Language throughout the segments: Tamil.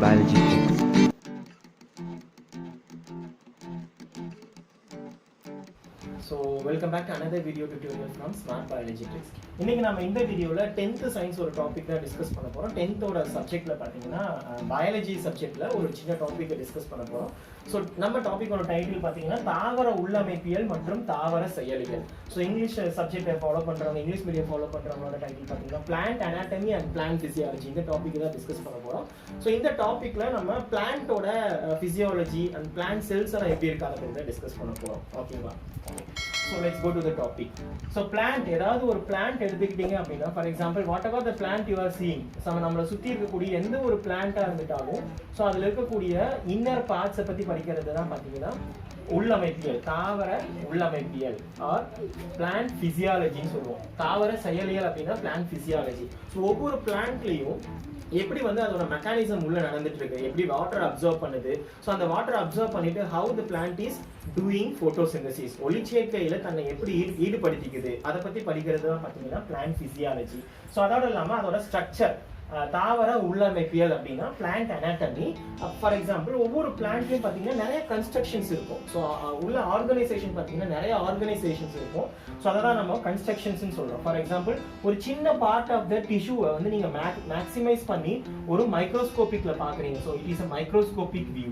Biology Tricks. So welcome back to another video tutorial from Smart Biology Tricks. இன்னைக்கு நம்ம இந்த வீடியோல 10th சயின்ஸ் ஒரு டாபிக் தான் டிஸ்கஸ் பண்ண போறோம். 10th ஓட சப்ஜெக்ட்ல பாத்தீங்கன்னா பயாலஜி சப்ஜெக்ட்ல ஒரு சின்ன டாபிக்கை டிஸ்கஸ் பண்ண போறோம். ஸோ நம்ம டாபிக்கோட டைட்டில் பார்த்தீங்கன்னா தாவர உள்ளமைப்பியல் மற்றும் தாவர செயலியல். ஸோ இங்கிலீஷ் சப்ஜெக்டை ஃபாலோ பண்றவங்க, இங்கிலீஷ் மீடியம் ஃபாலோ பண்றவங்களோட டைட்டில் பார்த்தீங்கன்னா plant anatomy and plant physiology. இந்த டாபிக் தான் டிஸ்கஸ் பண்ண போறோம். ஸோ இந்த டாபிக்ல நம்ம பிளான்ட்டோட பிசியாலஜி அண்ட் பிளான்ட் செல்ஸ் எல்லாம் எப்படி இருக்கு அதை பற்றி டிஸ்கஸ் பண்ண போறோம். ஓகேவா? So let's go to the topic. So plant, ஏதாவது ஒரு plant எடுத்துக்கிட்டீங்க அப்படின்னா, for example whatever the plant you are seeing, நம்மள சுத்தி இருக்கக்கூடிய எந்த ஒரு பிளான்ட்டா இருந்துட்டாலும் ஸோ அதுல இருக்கக்கூடிய இன்னர் பார்ட்ஸை பத்தி படிக்கிறது தான் பாத்தீங்கன்னா உள்ளமைப்பியல், தாவர உள்ளமைப்பியல் ஆர் பிளான்ட் பிசியாலஜின்னு சொல்லுவோம். தாவர செயலியல் அப்படின்னா பிளான்ட் பிசியாலஜி. ஸோ ஒவ்வொரு பிளான்ட்லயும் எப்படி வந்து அதோட மெக்கானிசம் உள்ள நடந்துட்டு இருக்கு, எப்படி வாட்டர் அப்சர்வ் பண்ணுது, ஸோ அந்த வாட்டர் அப்சர்வ் பண்ணிட்டு how the plant is doing photosynthesis, ஒளிச்சேர்க்கையில தன்னை எப்படி ஈடுபடுத்திக்குது, அதை பத்தி படிக்கிறது தான் பார்த்தீங்கன்னா பிளான்ட் பிசியாலஜி. ஸோ அதோட இல்லாமல் அதோட ஸ்ட்ரக்சர், தாவர உள்ளமைப்பியல் அப்படின்னா பிளான்ட் அனாட்டமி. ஃபார் எக்ஸாம்பிள் ஒவ்வொரு பிளான்ட்லயும் பார்த்தீங்கன்னா நிறைய கன்ஸ்ட்ரக்ஷன்ஸ் இருக்கும். ஸோ உள்ள ஆர்கனைசேஷன் பார்த்தீங்கன்னா நிறைய ஆர்கனைசேஷன்ஸ் இருக்கும். ஸோ அதை தான் நம்ம கன்ஸ்ட்ரக்ஷன்ஸ் சொல்றோம். ஃபார் எக்ஸாம்பிள் ஒரு சின்ன பார்ட் ஆஃப் த டிஷ்யூவை வந்து நீங்க மேக்ஸிமைஸ் பண்ணி ஒரு மைக்ரோஸ்கோபிக்ல பாக்குறீங்க. So it is a microscopic view.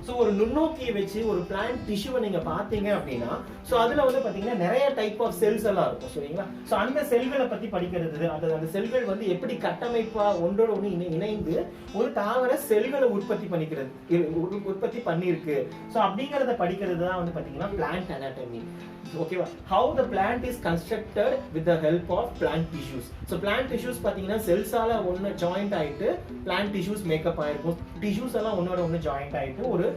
So ஒரு நுண்ணோக்கியை வச்சு ஒரு பிளான்ட் டிஷ்யூவை நீங்க பாத்தீங்க அப்படின்னா ஸோ அதுல வந்து பாத்தீங்கன்னா நிறைய டைப் ஆஃப் செல்ஸ் எல்லாம் இருக்கும். சரிங்களா? ஸோ அந்த செல்களை பத்தி படிக்கிறது, அந்த செல்கள் வந்து எப்படி கட்டமைப்பா ஒன்றோட ஒன்று இணைந்து ஒரு தாவர செல்களை உற்பத்தி பண்ணிருக்கு. ஸோ அப்படிங்கறத படிக்கிறது தான் வந்து பாத்தீங்கன்னா பிளான்ட் அனாட்டமி. ஓகேவா? how the plant is constructed with the help of plant tissues. so plant tissues பாத்தீங்கன்னா செல்ஸால ஒண்ணு ஜாயிண்ட் ஆயிட்டு plant tissues மேக்கப் ஆயிருக்கும். டிஷ்யூஸ் எல்லாம் ஒன்னோட ஒண்ணு ஜாயிண்ட் ஆயிட்டு ஒரு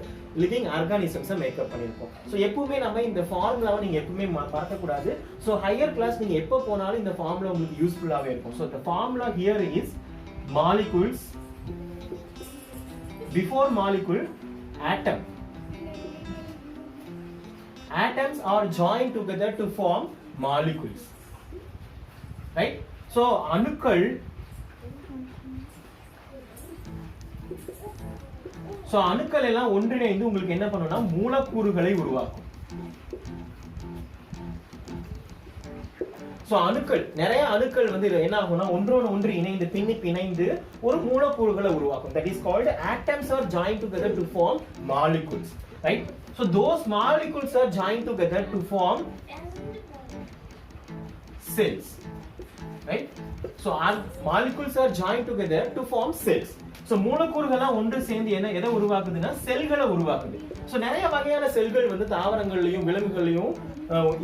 லிவிங் ஆர்கானிசம்ஸை மேக்கப் பண்ணிருக்கோம். ஸோ எப்பவுமே நம்ம இந்த ஃபார்முலாவை நீங்க எப்பவுமே மறக்க கூடாது. ஸோ ஹையர் கிளாஸ் நீங்க எப்போ போனாலும் இந்த ஃபார்முலா உங்களுக்கு யூஸ்ஃபுல்லாவே இருக்கும். So the formula here is molecules, before molecule atom. Atoms are joined together to form molecules, right? So அணுக்கள், அணுக்கள் எல்லாம் ஒன்றிணைந்து உங்களுக்கு என்ன பண்ணும்னா மூலக்கூறுகளை உருவாக்கும். சோ அணுக்கள், நிறைய அணுக்கள் வந்து என்ன ஆகும்னா ஒன்றோடு ஒன்று இணைந்து பிணைந்து ஒரு மூலக்கூறுகளை உருவாக்கும். that is called atoms are joined together to form molecules, right? so those molecules are joined together to form cells, right? so our molecules are joined together to form cells. so மூலக்கூறுகளா ஒன்று சேர்ந்து எதை உருவாக்குதுன்னா செல்களை உருவாக்குது. so நிறைய வகையான செல்கள் வந்து தாவரங்கள்லயும் விலங்குகள்லயும்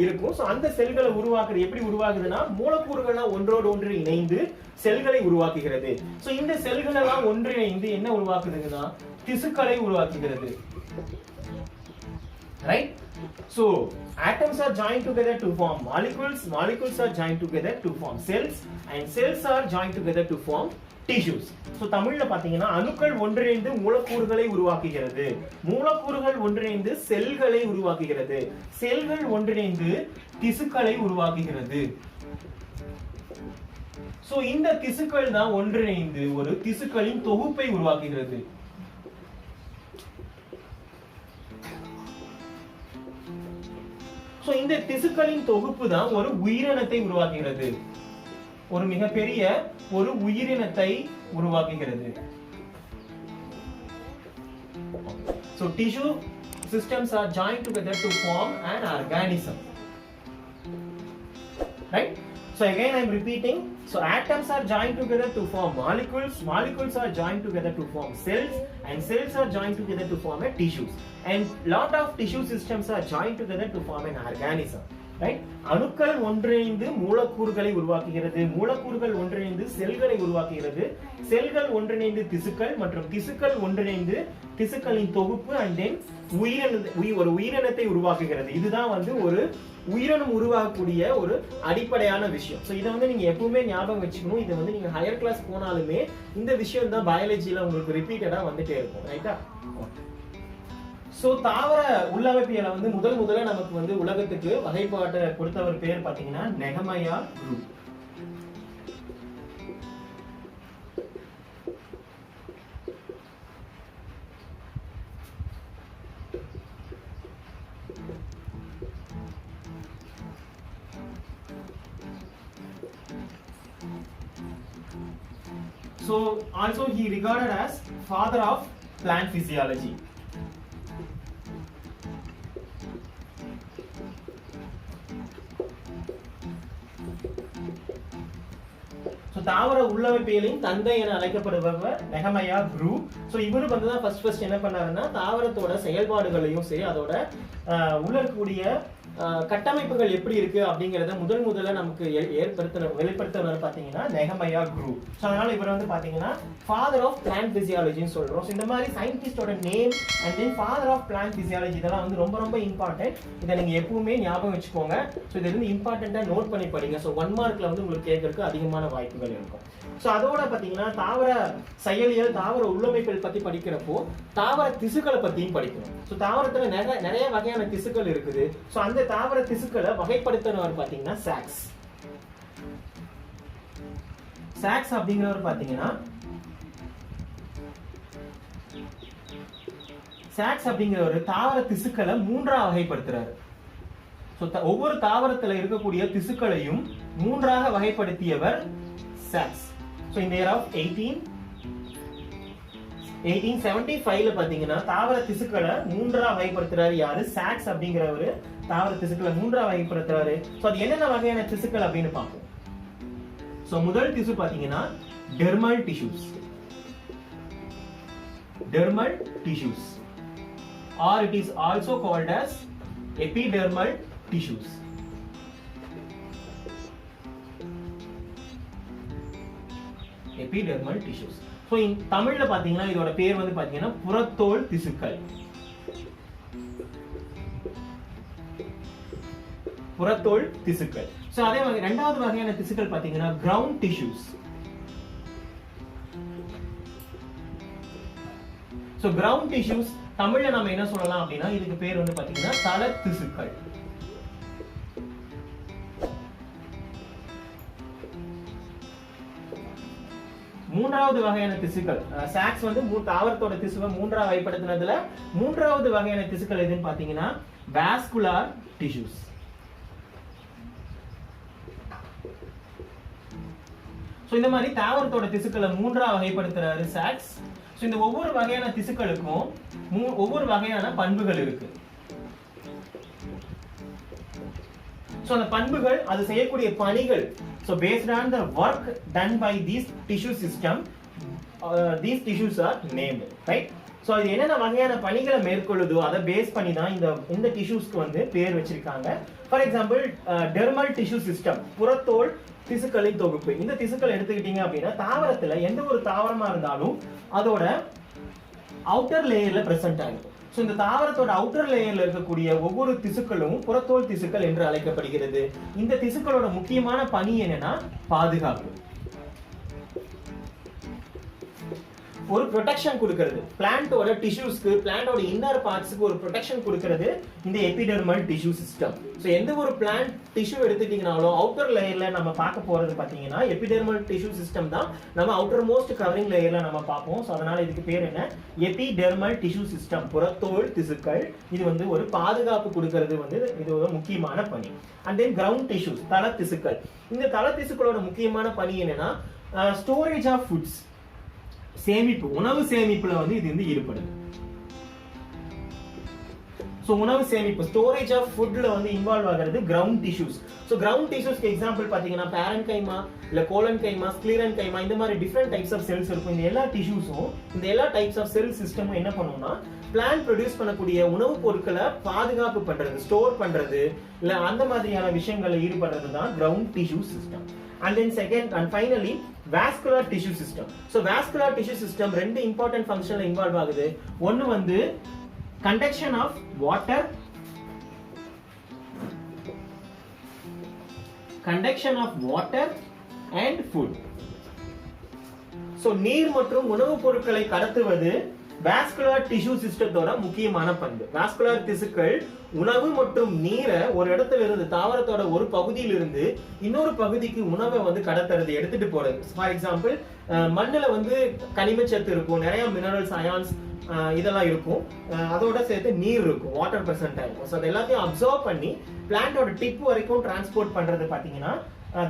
இருக்கும். சோ அந்த செல்களை உருவாக்குறது எப்படி உருவாகுதுன்னா மூலக்கூறுகளா ஒன்றோடு ஒன்று இணைந்து செல்களை உருவாக்குகிறது. சோ இந்த செல்கள் எல்லாம் ஒன்றிணைந்து என்ன உருவாக்குதுன்னா திசுக்களை உருவாக்குகிறது, right? so atoms are joined together to form molecules are joined together to form cells, and cells are joined together to form tissues. so தமிழ்ல பாத்தீங்கன்னா அணுக்கள் ஒன்றிணைந்து மூலக்கூறுகளை உருவாக்குகிறது, மூலக்கூறுகள் ஒன்றிணைந்து செல்களை உருவாக்குகிறது, செல்கள் ஒன்றிணைந்து திசுக்களை உருவாக்குகிறது. சோ இந்த திசுக்கள் தான் ஒன்றிணைந்து ஒரு திசுக்களின் தொகுப்பை உருவாக்குகிறது. சோ இந்த திசுக்களின் தொகுப்பு தான் ஒரு உயிரினத்தை உருவாக்குகிறது, ஒரு மிகப்பெரிய ஒரு உயிரினத்தை உருவாக்குகிறது. so tissue systems are joined together to form an organism, right? so again I am repeating. so atoms are joined together to form molecules are joined together to form cells, and cells are joined together to form a tissues, and lot of tissue systems are joined together to form an organism, right? அணுக்கள் ஒன்றிணைந்து மூலக்கூறுகளை உருவாக்குகிறது, மூலக்கூறுகள் ஒன்றிணைந்து செல்களை உருவாக்குகிறது, செல்கள் ஒன்றிணைந்து திசுக்கள், மற்றும் திசுக்கள் ஒன்றிணைந்து திசுக்களின் தொகுப்பு, and then ஒரு உயிரினத்தை உருவாக்குகிறது. இதுதான் வந்து ஒரு உயிரினம் உருவாக்கக்கூடிய ஒரு அடிப்படையான விஷயம். சோ இதை வந்து நீங்க எப்பவுமே ஞாபகம் வச்சுக்கணும். இதை வந்து நீங்க ஹையர் கிளாஸ் போனாலுமே இந்த விஷயம் தான் பயாலஜில உங்களுக்கு ரிப்பீட்டடா வந்துட்டே இருக்கும், ரைட்டா? சோ தாவர உள்ளமைப்பியலை வந்து முதல்ல நமக்கு வந்து உலகத்துக்கு வகைப்பாட்டை கொடுத்தவர் பேர் பாத்தீங்கன்னா நெகமையா group. So also he regarded as father of plant physiology. So தாவர உள்ளமைப்பியலின் தந்தை என அழைக்கப்படுபவர் நெகமையா க்ரூ. ஸோ இவரு வந்து தான் ஃபர்ஸ்ட் என்ன பண்ணாருன்னா தாவரத்தோட செயல்பாடுகளையும் சரி அதோட உள்ள இருக்கக்கூடிய கட்டமைப்புகள் எப்படி இருக்கு அப்படிங்கறத முதல்ல நமக்கு வெளிப்படுத்தினவர் பாத்தீங்கன்னா நெகமையா க்ரூ. ஸோ அதனால இவர் வந்து பாத்தீங்கன்னா ஃபாதர் ஆஃப் பிளான்ட் பிசியாலஜின்னு சொல்றோம். ஸோ இந்த மாதிரி சயின்டிஸ்டோட name and then father of plant physiology இதெல்லாம் வந்து ரொம்ப இம்பார்ட்டன்ட். இதை நீங்க எப்பவுமே ஞாபகம் வச்சுக்கோங்க. ஸோ இது வந்து இம்பார்ட்டண்டா நோட் பண்ணி படிங்க. ஸோ 1 மார்க்ல வந்து உங்களுக்கு கேட்கறதுக்கு அதிகமான வாய்ப்புகள் இருக்கும். ஸோ அதோட பாத்தீங்கன்னா தாவர செயலியல் தாவர உள்ளமைப்புகள் பத்தி படிக்கிறப்போ தாவர திசுக்களை பத்தியும் படிக்கணும். ஸோ தாவரத்துல நிறைய வகையான திசுக்கள் இருக்குது. ஸோ அந்த தாவர திசுக்களை வகைப்படுத்தினவர் பாத்தீங்கன்னா சாக்ஸ் அப்படிங்கிறவர் பாத்தீங்கன்னா சாக்ஸ் அப்படிங்கிறவர் தாவர திசுக்களை 3ஆ வகைப்படுத்துறாரு. ஒவ்வொரு தாவரத்துல இருக்கக்கூடிய திசுக்களையும் 3ஆக வகைப்படுத்தியவர் socks. So in the year of 1875ல பாத்தீங்கன்னா தாவர திசுக்களை 3ஆ வகைப்படுத்துறாரு யாரு? சாக்ஸ் அப்படிங்கிறவரு தாவர திசுக்களை 3ஆ வகைப்படுத்துறாரு. சோ அது என்னென்ன வகையான திசுக்கள் அப்படின்னு பார்ப்போம். சோ முதல் திசு பாத்தீங்கன்னா dermal tissues or it is also called as epidermal tissues. Epidermal tissues. So தமிழ்ல பாத்தீங்கன்னா இதோட பேர் வந்து பாத்தீங்கன்னா புறத்தோல் திசுக்கள். சோ அதே மாதிரி இரண்டாவது வகையான திசுக்கள் பாத்தீங்கன்னா ground tissues. So ground tissues தமிழ்ல நாம என்ன சொல்லலாம் அப்படின்னா இதுக்கு பேர் வந்து பாத்தீங்கன்னா தல திசுக்கள். மூன்றாவது வகையான திசுக்கள் சாக்ஸ் வந்து தாவரத்தோட திசுவை 3ஆ வகைப்படுத்தினதுல மூன்றாவது வகையான திசுக்கள் எதுன்னு பாத்தீங்கன்னா வாஸ்குலார் டிஷ்யூஸ். சோ இந்த மாதிரி தாவரத்தோட திசுக்களை 3ஆ வகைப்படுத்துறாரு சாக்ஸ். சோ இந்த ஒவ்வொரு வகையான திசுக்களுக்கும் ஒவ்வொரு வகையான பண்புகள் இருக்கு. சோ அந்த பண்புகள் அது செய்யக்கூடிய பணிகள் so based on the work done by these tissue system these tissues are named, right? so இது என்னென்ன வகையான பணிகளை மேற்கொள்ளுதோ அதை பேஸ் பண்ணி தான் இந்த டிஷ்யூஸ்க்கு வந்து பேர் வச்சிருக்காங்க. For example dermal tissue system புறத்தோல் திசுக்களின் தொகுப்பு. இந்த திசுக்கள் எடுத்துக்கிட்டீங்க அப்படின்னா தாவரத்துல எந்த ஒரு தாவரமா இருந்தாலும் அதோட அவுட்டர் லேயர்ல பிரசன்ட் ஆகும். சோ இந்த தாவரத்தோட அவுட்டர் லேயர்ல இருக்கக்கூடிய ஒவ்வொரு திசுக்களும் புறத்தோல் திசுக்கள் என்று அழைக்கப்படுகிறது. இந்த திசுக்களோட முக்கியமான பணி என்னன்னா பாதுகாப்பு, ஒரு ப்ரொடெக்ஷன் கொடுக்கிறது. பிளான்ட்டோட டிஷ்யூஸ்க்கு பிளான்ட்டோட இன்னர் பார்ட்ஸ்க்கு ஒரு ப்ரொடெக்ஷன் கொடுக்கிறது இந்த எபிடெர்மல் டிஷ்யூ சிஸ்டம். சோ எந்த ஒரு பிளான்ட் டிஷ்யூ எடுத்துட்டீங்கனாலும் அவுட்டர் லேயர்ல நம்ம பார்க்க போறது பாத்தீங்கன்னா எபிடெர்மல் டிஷ்யூ சிஸ்டம் தான் நம்ம அவுட்டர் மோஸ்ட் கவரிங் லேயர்ல நம்ம பார்ப்போம். சோ அதனால இதுக்கு பேர் என்ன? எபிடெர்மல் டிஷ்யூ சிஸ்டம், புறத்தோல் திசுக்கள். இது வந்து ஒரு பாதுகாப்பு கொடுக்கிறது வந்து இது ஒரு முக்கியமான பணி. அண்ட் தென் கிரவுண்ட் டிஷ்யூஸ், தல திசுக்கள். இந்த தல திசுக்களோட முக்கியமான பணி என்னன்னா ஸ்டோரேஜ் ஆஃப் ஃபுட்ஸ், சேமிப்பு, உணவு சேமிப்புல வந்து இது வந்து ஈடுபடுது. சோ உணவு சேமிப்பு, ஸ்டோரேஜ் ஆஃப் ஃபுட்ல வந்து இன்வால்வ் ஆகிறது கிரவுண்ட் டிஷ்யூஸ். சோ கிரவுண்ட் டிஷ்யூஸ்க்கு எக்ஸாம்பிள் பாத்தீங்கன்னா பேரன்கைமா இல்ல கோலன்கைமா, ஸ்க்ளீரன்கைமா, இந்த மாதிரி டிஃபரெண்ட் டைப்ஸ் ஆஃப் செல்ஸ் இருக்கும். இந்த எல்லா டிஷ்யூஸும் இந்த எல்லா டைப்ஸ் ஆஃப் செல் சிஸ்டமும் என்ன பண்ணும்னா பிளான்ட் ப்ரொடியூஸ் பண்ணக்கூடிய உணவுப் பொருட்களை பாதுகாப்பு பண்றது, ஸ்டோர் பண்றது இல்ல அந்த மாதிரியான விஷயங்கள்ல ஈடுபடுறது தான் ground tissue system. And then second and finally vascular tissue system. So vascular tissue system ரெண்டு important functionல involve ஆகுது. ஒன்னு வந்து conduction of water and food. So நீர் மற்றும் உணவுப் பொருட்களை கடத்துவது வாஸ்குலர் டிஷ்யூ சிஸ்டத்தோட முக்கியமான பண்பு. வாஸ்குலர் திசுக்கள் உணவு மற்றும் நீரை ஒரு இடத்துல இருந்து தாவரத்தோட ஒரு பகுதியில இருந்து இன்னொரு பகுதிக்கு உணவை வந்து கடத்துறது, எடுத்துட்டு போறது. ஃபார் எக்ஸாம்பிள் மண்ணுல வந்து கனிமச்சத்து இருக்கும், நிறைய மினரல்ஸ், அயான்ஸ் இதெல்லாம் இருக்கும். அதோட சேர்த்து நீர் இருக்கும், வாட்டர் பிரசன்ட் ஆகும். ஸோ அது எல்லாத்தையும் அப்சர்வ் பண்ணி பிளான்டோட டிப் வரைக்கும் டிரான்ஸ்போர்ட் பண்றது பாத்தீங்கன்னா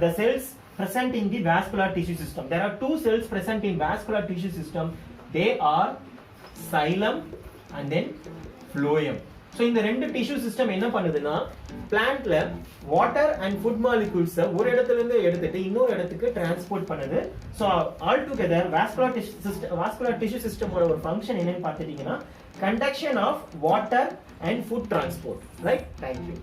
the cells present in the vascular tissue system. There are two cells present in vascular tissue system. They are xylem and then phloem. So இந்த ரெண்டு டிஷ்யூ சிஸ்டம் என்ன பண்ணுதுன்னா பிளான்ட்ல வாட்டர் அண்ட் ஃபுட் மாலிகூல்ஸ் ஒரு இடத்துல இருந்து எடுத்துட்டு இன்னொரு இடத்துக்கு டிரான்ஸ்போர்ட் பண்ணுது. So all together vascular tissue சிஸ்டமோட ஒரு ஃபங்க்ஷன் என்னன்னு பார்த்துட்டீங்கன்னா conduction of water and food transport. Right, thank you.